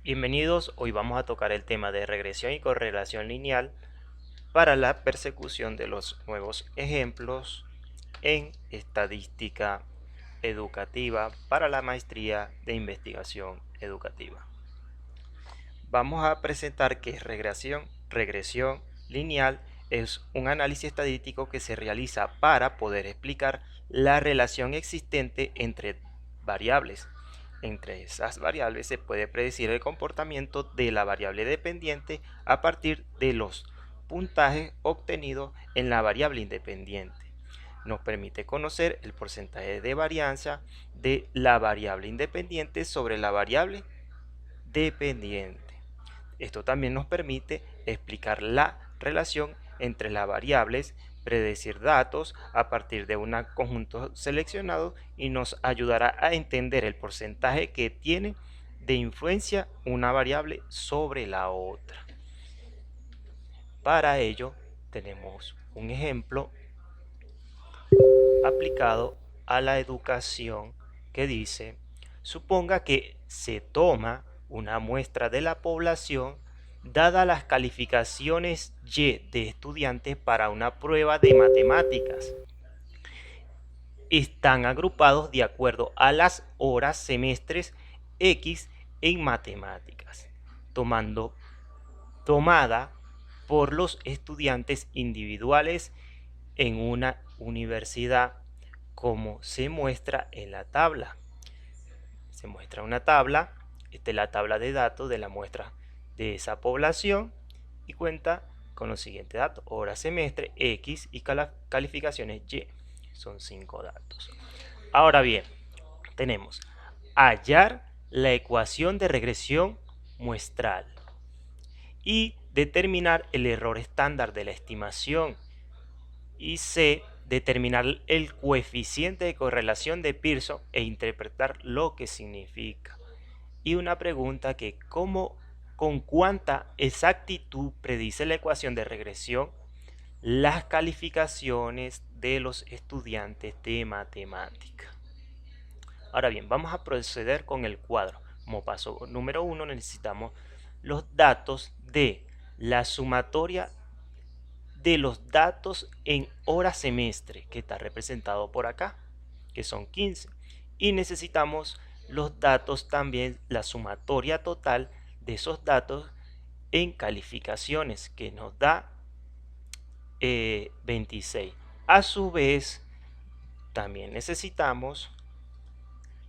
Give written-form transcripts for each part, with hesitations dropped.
Bienvenidos, hoy vamos a tocar el tema de regresión y correlación lineal para la persecución de los nuevos ejemplos en estadística educativa para la maestría de investigación educativa. Vamos a presentar qué es regresión. Regresión lineal es un análisis estadístico que se realiza para poder explicar la relación existente entre variables. Entre esas variables se puede predecir el comportamiento de la variable dependiente a partir de los puntajes obtenidos en la variable independiente. Nos permite conocer el porcentaje de varianza de la variable independiente sobre la variable dependiente. Esto también nos permite explicar la relación entre las variables, predecir datos a partir de un conjunto seleccionado y nos ayudará a entender el porcentaje que tiene de influencia una variable sobre la otra. Para ello tenemos un ejemplo aplicado a la educación que dice: suponga que se toma una muestra de la población dada las calificaciones Y de estudiantes para una prueba de matemáticas. Están agrupados de acuerdo a las horas semestres X en matemáticas, tomada por los estudiantes individuales en una universidad, como se muestra en la tabla. Se muestra una tabla, esta es la tabla de datos de la muestra de esa población y cuenta con los siguientes datos: hora semestre, X y calificaciones Y. Son 5 datos. Ahora bien, tenemos hallar la ecuación de regresión muestral y determinar el error estándar de la estimación, y C, determinar el coeficiente de correlación de Pearson e interpretar lo que significa. Y una pregunta que con cuánta exactitud predice la ecuación de regresión las calificaciones de los estudiantes de matemática. Ahora bien, vamos a proceder con el cuadro. Como paso número 1 necesitamos los datos de la sumatoria de los datos en hora semestre, que está representado por acá, que son 15. Y necesitamos los datos también, la sumatoria total de esos datos en calificaciones, que nos da 26. A su vez, también necesitamos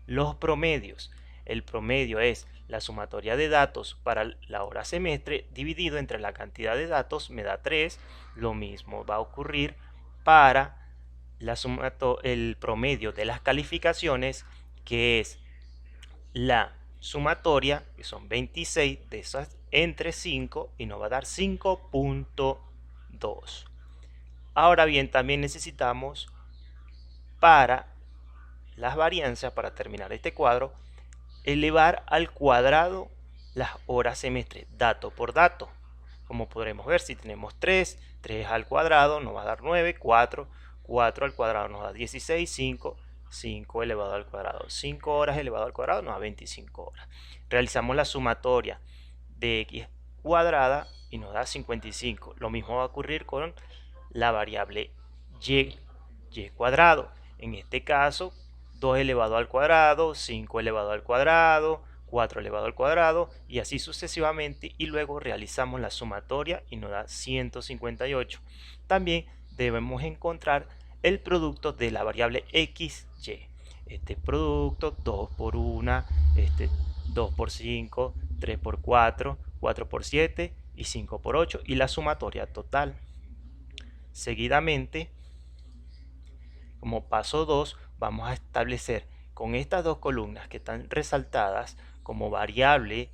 los promedios. El promedio es la sumatoria de datos para la hora semestre dividido entre la cantidad de datos, me da 3. Lo mismo va a ocurrir para el promedio de las calificaciones, que es la sumatoria, que son 26 de esas entre 5, y nos va a dar 5.2. Ahora bien, también necesitamos para las varianzas, para terminar este cuadro, elevar al cuadrado las horas semestre, dato por dato. Como podremos ver, si tenemos 3 al cuadrado nos va a dar 9, 4 al cuadrado nos da 16, 5 elevado al cuadrado, 5 horas elevado al cuadrado nos da 25 horas. Realizamos la sumatoria de x cuadrada y nos da 55. Lo mismo va a ocurrir con la variable y cuadrado. En este caso, 2 elevado al cuadrado, 5 elevado al cuadrado, 4 elevado al cuadrado y así sucesivamente, y luego realizamos la sumatoria y nos da 158. También debemos encontrar el producto de la variable x, y. Este producto, 2 por 1, 2 por 5, 3 por 4, 4 por 7 y 5 por 8, y la sumatoria total. Seguidamente, como paso 2, vamos a establecer con estas dos columnas que están resaltadas como variable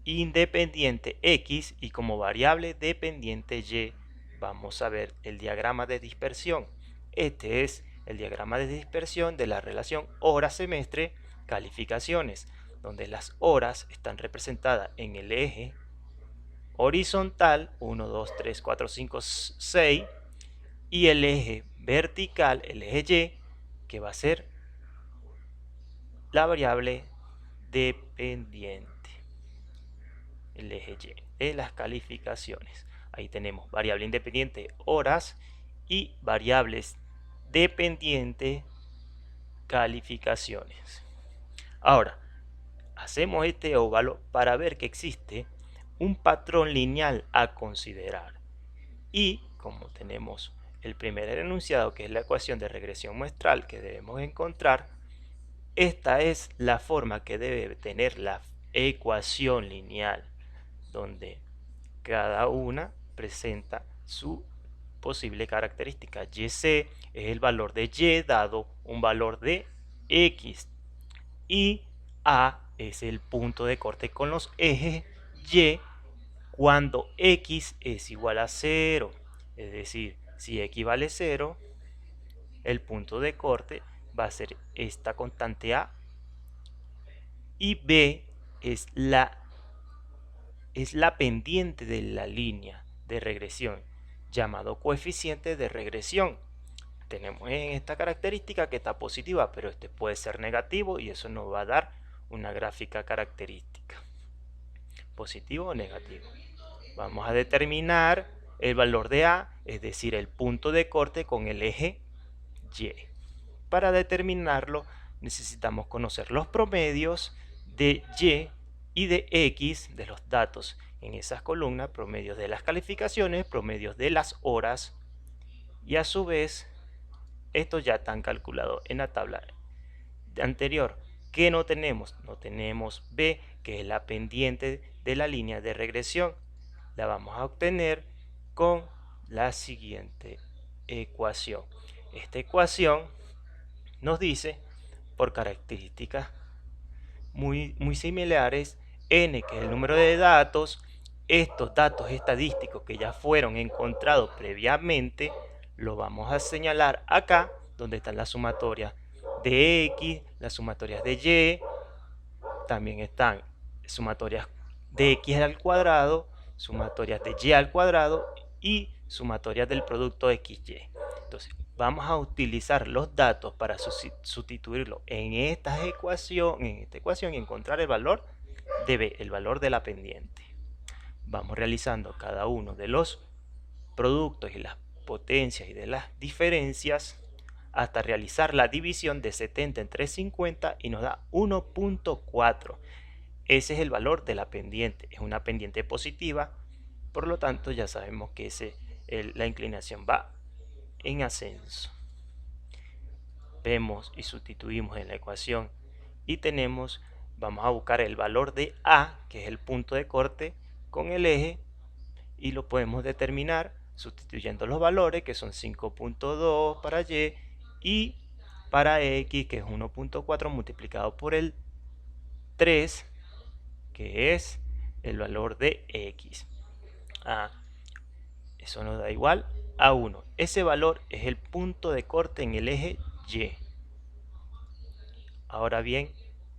independiente X y como variable dependiente Y, vamos a ver el diagrama de dispersión. Este es el diagrama de dispersión de la relación hora-semestre calificaciones, donde las horas están representadas en el eje horizontal 1, 2, 3, 4, 5, 6 y el eje vertical, el eje Y, que va a ser la variable dependiente, el eje Y de las calificaciones. Ahí tenemos variable independiente horas y variables dependiente calificaciones. Ahora, hacemos este óvalo para ver que existe un patrón lineal a considerar. Y como tenemos el primer enunciado, que es la ecuación de regresión muestral que debemos encontrar, esta es la forma que debe tener la ecuación lineal, donde cada una presenta su posible característica. YC es el valor de Y dado un valor de X, y A es el punto de corte con los ejes Y cuando X es igual a 0. Es decir, si X vale 0, el punto de corte va a ser esta constante A, y B es la pendiente de la línea de regresión, llamado coeficiente de regresión. Tenemos en esta característica que está positiva, pero este puede ser negativo y eso nos va a dar una gráfica característica, positivo o negativo. Vamos a determinar el valor de A, es decir, el punto de corte con el eje Y. Para determinarlo necesitamos conocer los promedios de Y y de X de los datos en esas columnas, promedios de las calificaciones, promedios de las horas, y a su vez estos ya están calculados en la tabla anterior. ¿Qué no tenemos? No tenemos B, que es la pendiente de la línea de regresión. La vamos a obtener con la siguiente ecuación. Esta ecuación nos dice, por características muy similares, n, que es el número de datos, estos datos estadísticos que ya fueron encontrados previamente, lo vamos a señalar acá, donde están las sumatorias de X, las sumatorias de Y, también están sumatorias de X al cuadrado, sumatorias de Y al cuadrado y sumatorias del producto XY. Entonces, vamos a utilizar los datos para sustituirlo en esta ecuación y encontrar el valor de B, el valor de la pendiente. Vamos realizando cada uno de los productos y las potencias y de las diferencias hasta realizar la división de 70 entre 50 y nos da 1.4. Ese es el valor de la pendiente. Es una pendiente positiva, por lo tanto ya sabemos que la inclinación va en ascenso. Vemos y sustituimos en la ecuación y tenemos, vamos a buscar el valor de A, que es el punto de corte con el eje, y lo podemos determinar sustituyendo los valores, que son 5.2 para y para X, que es 1.4 multiplicado por el 3, que es el valor de X. Eso nos da igual a 1. Ese valor es el punto de corte en el eje Y. Ahora bien,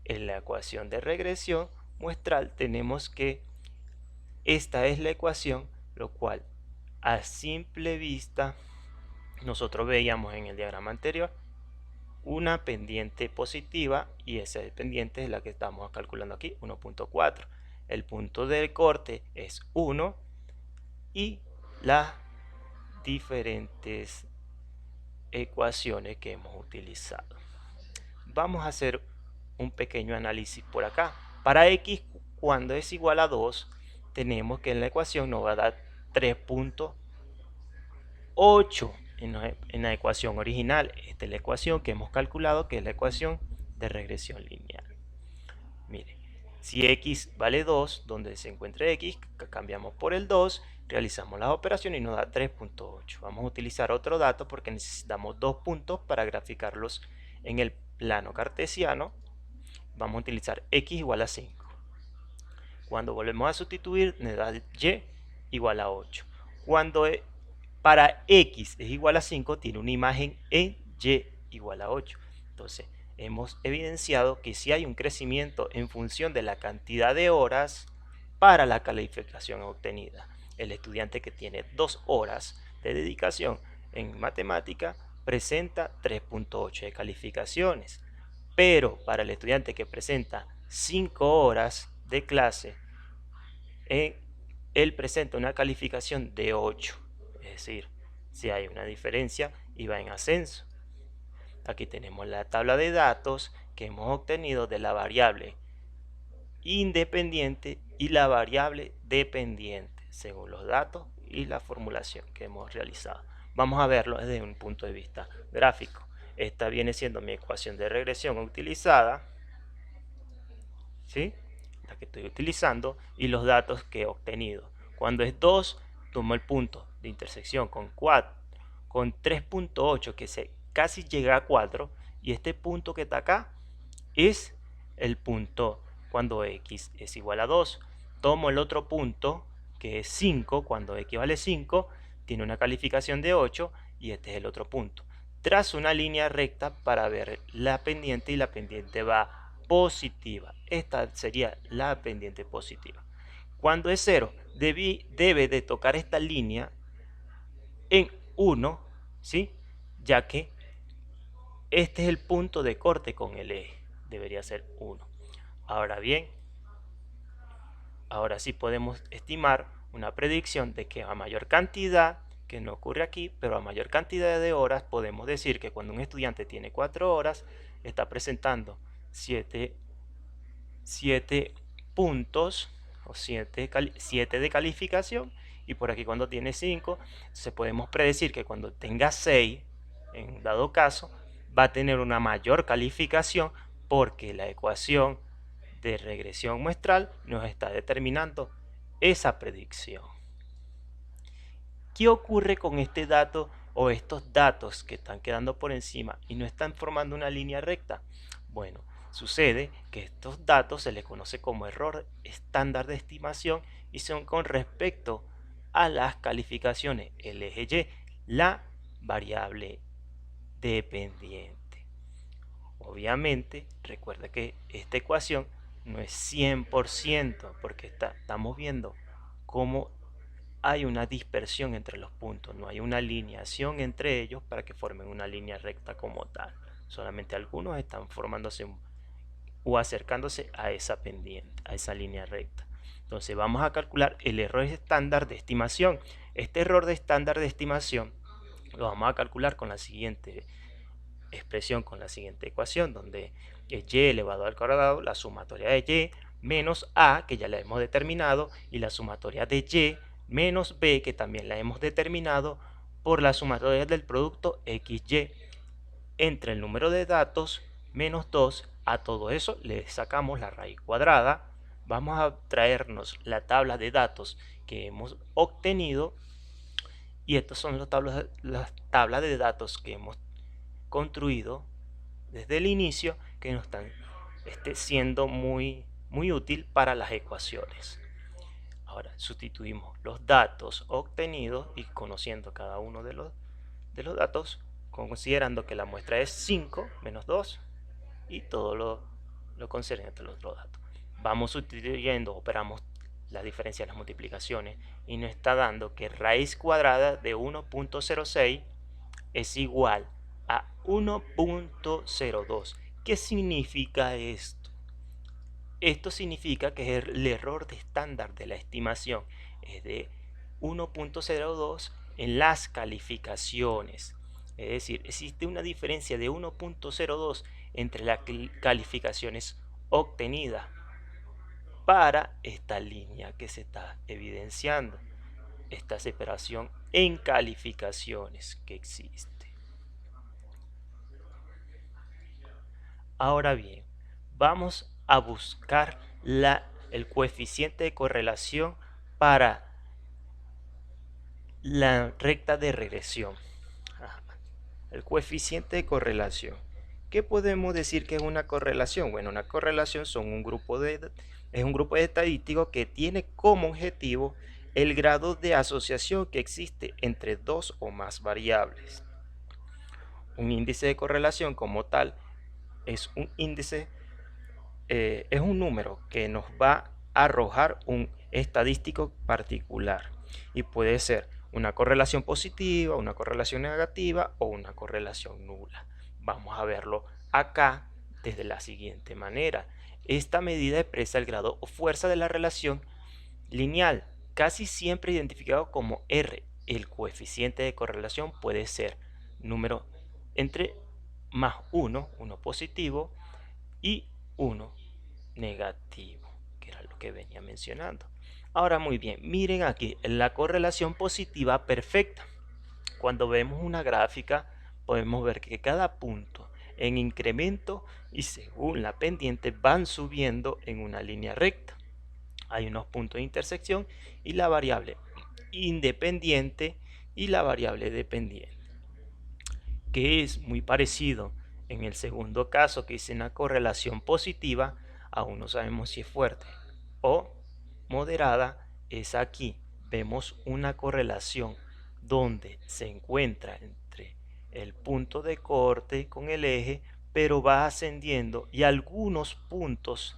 en la ecuación de regresión muestral tenemos que esta es la ecuación, lo cual a simple vista nosotros veíamos en el diagrama anterior una pendiente positiva, y esa pendiente es la que estamos calculando aquí, 1.4. El punto de corte es 1 y las diferentes ecuaciones que hemos utilizado. Vamos a hacer un pequeño análisis por acá. Para X, cuando es igual a 2, tenemos que en la ecuación nos va a dar 3.8 en la ecuación original. Esta es la ecuación que hemos calculado, que es la ecuación de regresión lineal. Mire, si X vale 2, donde se encuentre X, cambiamos por el 2, realizamos las operaciones y nos da 3.8. Vamos a utilizar otro dato porque necesitamos 2 puntos para graficarlos en el plano cartesiano. Vamos a utilizar X igual a 5. Cuando volvemos a sustituir, nos da Y igual a 8. Cuando para X es igual a 5, tiene una imagen en Y igual a 8. Entonces, hemos evidenciado que si hay un crecimiento en función de la cantidad de horas para la calificación obtenida. El estudiante que tiene 2 horas de dedicación en matemática presenta 3.8 de calificaciones, pero para el estudiante que presenta 5 horas de clase, él presenta una calificación de 8. Es decir, si hay una diferencia y va en ascenso. Aquí tenemos la tabla de datos que hemos obtenido de la variable independiente y la variable dependiente, según los datos y la formulación que hemos realizado. Vamos a verlo desde un punto de vista gráfico. Esta viene siendo mi ecuación de regresión utilizada, ¿sí? La que estoy utilizando, y los datos que he obtenido. Cuando es 2, tomo el punto de intersección con 4, con 3.8, que casi llega a 4, y este punto que está acá es el punto cuando x es igual a 2. Tomo el otro punto, que es 5, cuando x vale 5, tiene una calificación de 8, y este es el otro punto. Trazo una línea recta para ver la pendiente, y la pendiente va positiva. Esta sería la pendiente positiva. Cuando es 0, debe de tocar esta línea en 1, ¿sí? Ya que este es el punto de corte con el eje. Debería ser 1. Ahora bien, ahora sí podemos estimar una predicción de que a mayor cantidad, que no ocurre aquí, pero a mayor cantidad de horas, podemos decir que cuando un estudiante tiene 4 horas, está presentando 7 puntos o 7 de calificación, y por aquí cuando tiene 5, se podemos predecir que cuando tenga 6, en dado caso, va a tener una mayor calificación, porque la ecuación de regresión muestral nos está determinando esa predicción. ¿Qué ocurre con este dato o estos datos que están quedando por encima y no están formando una línea recta? Bueno, sucede que estos datos se les conoce como error estándar de estimación y son con respecto a las calificaciones, el eje Y, la variable dependiente. Obviamente, recuerda que esta ecuación no es 100%, porque estamos viendo cómo hay una dispersión entre los puntos, no hay una alineación entre ellos para que formen una línea recta como tal. Solamente algunos están formándose o acercándose a esa pendiente, a esa línea recta. Entonces vamos a calcular el error estándar de estimación. Este error de estándar de estimación lo vamos a calcular con la siguiente expresión, con la siguiente ecuación, donde es y elevado al cuadrado, la sumatoria de y menos a, que ya la hemos determinado, y la sumatoria de y menos b, que también la hemos determinado, por la sumatoria del producto xy entre el número de datos menos 2. A todo eso le sacamos la raíz cuadrada. Vamos a traernos la tabla de datos que hemos obtenido, y estas son las tablas de datos que hemos construido desde el inicio, que nos están siendo muy útil para las ecuaciones. Ahora sustituimos los datos obtenidos y conociendo cada uno de los datos, considerando que la muestra es 5 menos 2 y todo lo concerniente a los otros datos. Vamos sustituyendo, operamos la diferencia de las multiplicaciones y nos está dando que raíz cuadrada de 1.06 es igual a 1.02. ¿Qué significa esto? Esto significa que el error de estándar de la estimación es de 1.02 en las calificaciones. Es decir, existe una diferencia de 1.02 entre las calificaciones obtenidas para esta línea que se está evidenciando, esta separación en calificaciones que existe. Ahora bien, vamos a buscar el coeficiente de correlación para la recta de regresión. El coeficiente de correlación. ¿Qué podemos decir que es una correlación? Bueno, una correlación es un grupo de estadísticos que tiene como objetivo el grado de asociación que existe entre dos o más variables. Un índice de correlación como tal es un índice, es un número que nos va a arrojar un estadístico particular, y puede ser una correlación positiva, una correlación negativa o una correlación nula. Vamos a verlo acá desde la siguiente manera. Esta medida expresa el grado o fuerza de la relación lineal, casi siempre identificado como R. El coeficiente de correlación puede ser número entre más 1 positivo, y 1 negativo, que era lo que venía mencionando. Ahora muy bien, miren aquí la correlación positiva perfecta. Cuando vemos una gráfica podemos ver que cada punto en incremento y según la pendiente van subiendo en una línea recta. Hay unos puntos de intersección y la variable independiente y la variable dependiente, que es muy parecido en el segundo caso, que dice una correlación positiva. Aún no sabemos si es fuerte o moderada. Es aquí vemos una correlación donde se encuentra entre el punto de corte con el eje, pero va ascendiendo y algunos puntos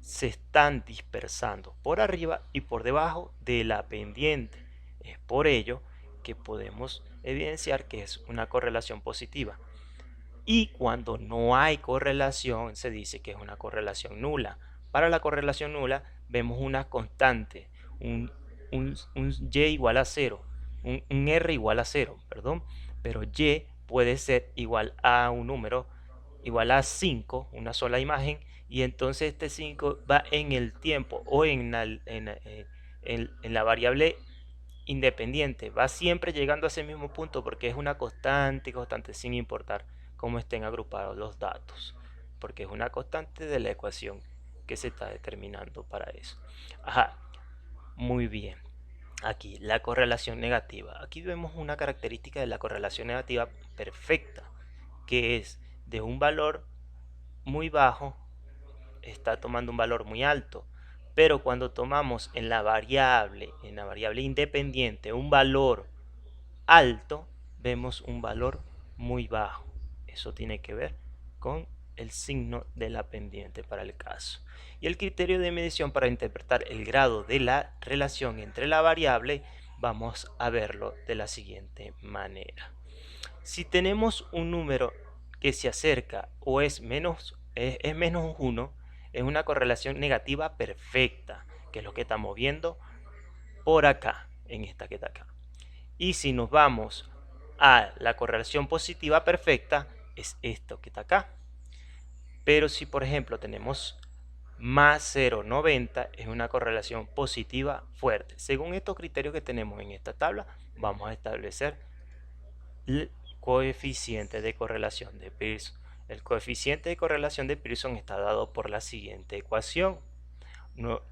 se están dispersando por arriba y por debajo de la pendiente. Es por ello que podemos evidenciar que es una correlación positiva. Y cuando no hay correlación, se dice que es una correlación nula. Para la correlación nula vemos una constante, un y igual a 0, un r igual a 0, perdón, pero y puede ser igual a un número igual a 5, una sola imagen, y entonces este 5 va en el tiempo o en la variable independiente, va siempre llegando a ese mismo punto porque es una constante sin importar cómo estén agrupados los datos, porque es una constante de la ecuación que se está determinando para eso. Ajá, muy bien. Aquí la correlación negativa. Aquí vemos una característica de la correlación negativa perfecta, que es de un valor muy bajo está tomando un valor muy alto, pero cuando tomamos en la variable independiente un valor alto, vemos un valor muy bajo. Eso tiene que ver con el signo de la pendiente para el caso. Y el criterio de medición para interpretar el grado de la relación entre la variable, vamos a verlo de la siguiente manera. Si tenemos un número que se acerca o es menos 1, es una correlación negativa perfecta, que es lo que estamos viendo por acá, en esta que está acá. Y si nos vamos a la correlación positiva perfecta, es esto que está acá. Pero si por ejemplo tenemos más 0,90, es una correlación positiva fuerte. Según estos criterios que tenemos en esta tabla, vamos a establecer el coeficiente de correlación de Pearson. El coeficiente de correlación de Pearson está dado por la siguiente ecuación.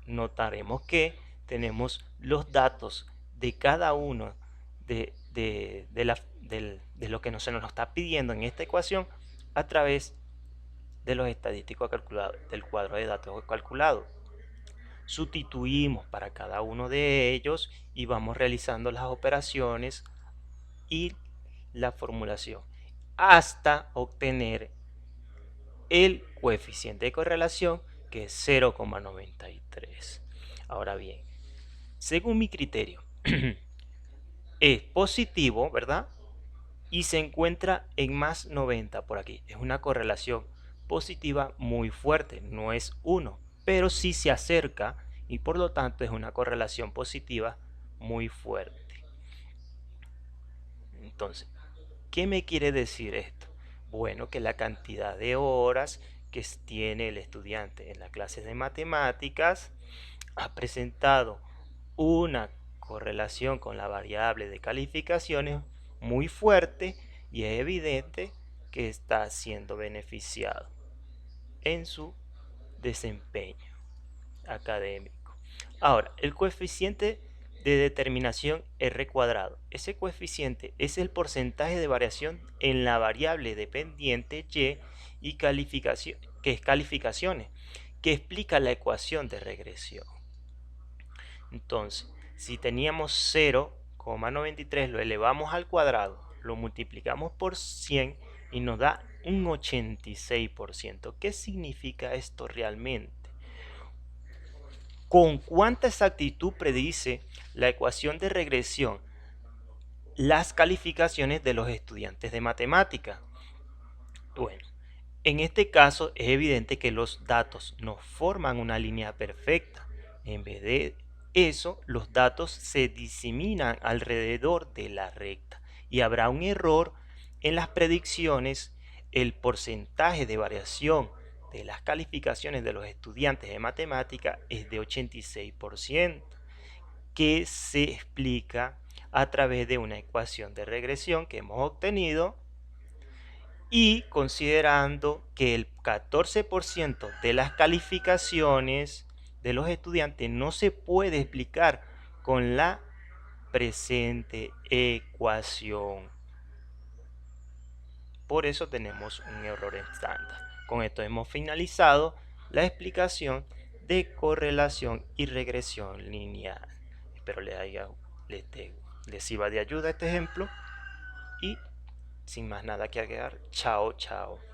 Notaremos que tenemos los datos de cada uno de lo que se nos está pidiendo en esta ecuación a través de los estadísticos calculados, del cuadro de datos calculado. Sustituimos para cada uno de ellos y vamos realizando las operaciones y la formulación hasta obtener el coeficiente de correlación, que es 0,93. Ahora bien, según mi criterio, es positivo, ¿verdad? Y se encuentra en más 90 por aquí. Es una correlación positiva muy fuerte, no es 1, pero sí se acerca y por lo tanto es una correlación positiva muy fuerte. Entonces, ¿qué me quiere decir esto? Bueno, que la cantidad de horas que tiene el estudiante en las clases de matemáticas ha presentado una correlación con la variable de calificaciones muy fuerte y es evidente que está siendo beneficiado en su desempeño académico. Ahora, el coeficiente de determinación R cuadrado. Ese coeficiente es el porcentaje de variación en la variable dependiente y calificación, que es calificaciones, que explica la ecuación de regresión. Entonces, si teníamos 0,93, lo elevamos al cuadrado, lo multiplicamos por 100 y nos da un 86%. ¿Qué significa esto realmente? ¿Con cuánta exactitud predice la ecuación de regresión las calificaciones de los estudiantes de matemática? Bueno, En este caso es evidente que los datos no forman una línea perfecta. En vez de eso, los datos se diseminan alrededor de la recta y habrá un error en las predicciones. El porcentaje de variación de las calificaciones de los estudiantes de matemática es de 86%, que se explica a través de una ecuación de regresión que hemos obtenido, y considerando que el 14% de las calificaciones de los estudiantes no se puede explicar con la presente ecuación. Por eso tenemos un error estándar. Con esto hemos finalizado la explicación de correlación y regresión lineal. Espero les sirva de ayuda este ejemplo y sin más nada que agregar, chao, chao.